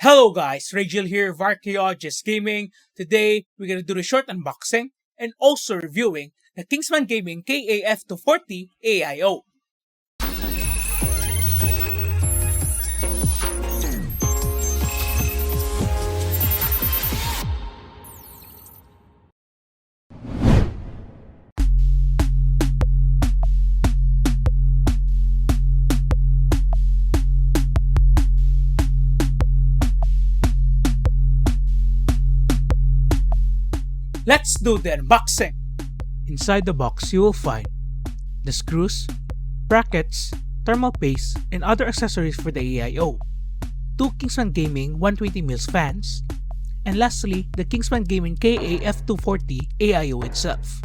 Hello guys, Rachel here of Archaeologist Gaming. Today, we're gonna do the short unboxing and also reviewing the Kingsman Gaming KA-F240 AIO. Let's do the unboxing. Inside the box, you will find the screws, brackets, thermal paste, and other accessories for the AIO, two Kingsman Gaming 120mm fans, and lastly, the Kingsman Gaming KA-F240 AIO itself.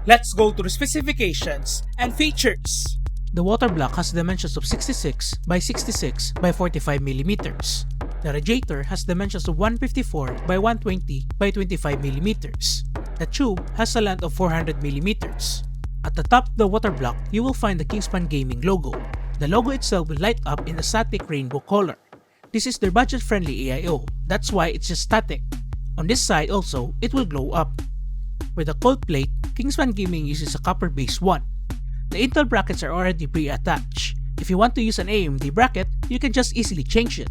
Let's go to the specifications and features. The water block has dimensions of 66 by 66 by 45mm. The radiator has dimensions of 154 by 120 by 25mm. The tube has a length of 400mm. At the top of the water block, you will find the Kingsman Gaming logo. The logo itself will light up in a static rainbow color. This is their budget-friendly AIO, that's why it's just static. On this side also, it will glow up. With the cold plate, Kingsman Gaming uses a copper-based one. The Intel brackets are already pre-attached. If you want to use an AMD bracket, you can just easily change it.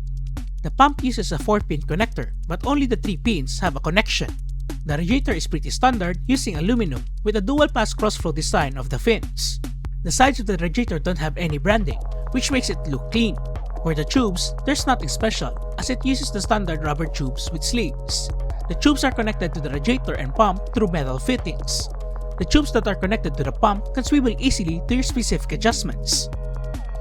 The pump uses a 4-pin connector, but only the 3 pins have a connection. The radiator is pretty standard, using aluminum with a dual-pass cross-flow design of the fins. The sides of the radiator don't have any branding, which makes it look clean. For the tubes, there's nothing special, as it uses the standard rubber tubes with sleeves. The tubes are connected to the radiator and pump through metal fittings. The tubes that are connected to the pump can swivel easily to your specific adjustments.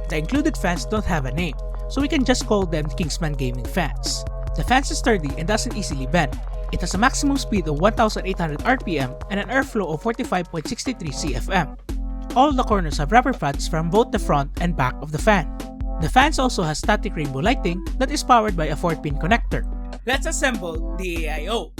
The included fans don't have a name, so we can just call them Kingsman Gaming fans. The fans is sturdy and doesn't easily bend. It has a maximum speed of 1800 RPM and an airflow of 45.63 CFM. All the corners have rubber pads from both the front and back of the fan. The fans also has static rainbow lighting that is powered by a 4-pin connector. Let's assemble the AIO.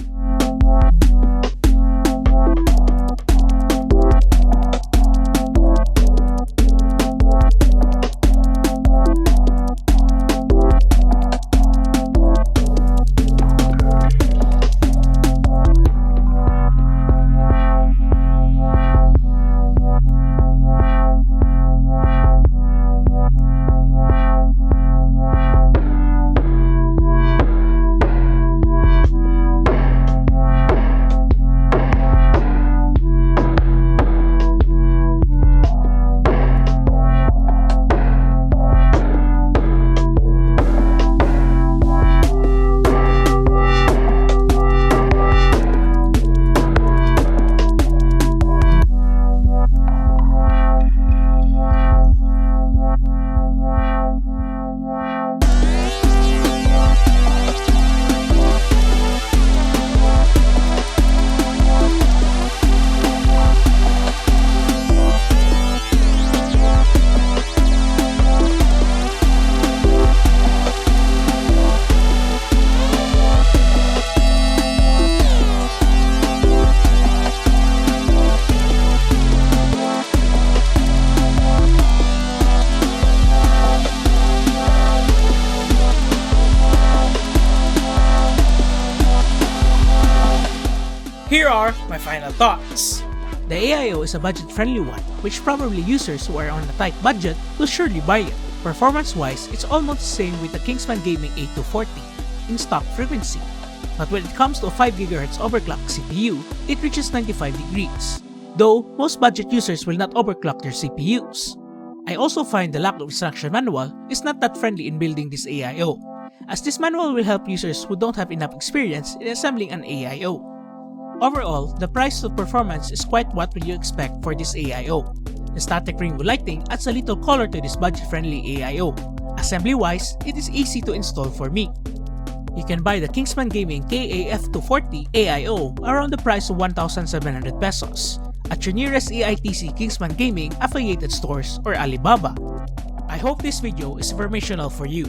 Here are my final thoughts. The AIO is a budget-friendly one, which probably users who are on a tight budget will surely buy it. Performance-wise, it's almost the same with the Kingsman Gaming A240 in stock frequency. But when it comes to a 5GHz overclocked CPU, it reaches 95 degrees. Though, most budget users will not overclock their CPUs. I also find the lack of instruction manual is not that friendly in building this AIO, as this manual will help users who don't have enough experience in assembling an AIO. Overall, the price to performance is quite what will you expect for this AIO. The static rainbow lighting adds a little color to this budget-friendly AIO. Assembly-wise, it is easy to install for me. You can buy the Kingsman Gaming KA-F240 AIO around the price of 1,700 pesos at your nearest AITC Kingsman Gaming affiliated stores or Alibaba. I hope this video is informational for you.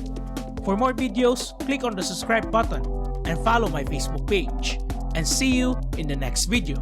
For more videos, click on the subscribe button and follow my Facebook page. And see you in the next video.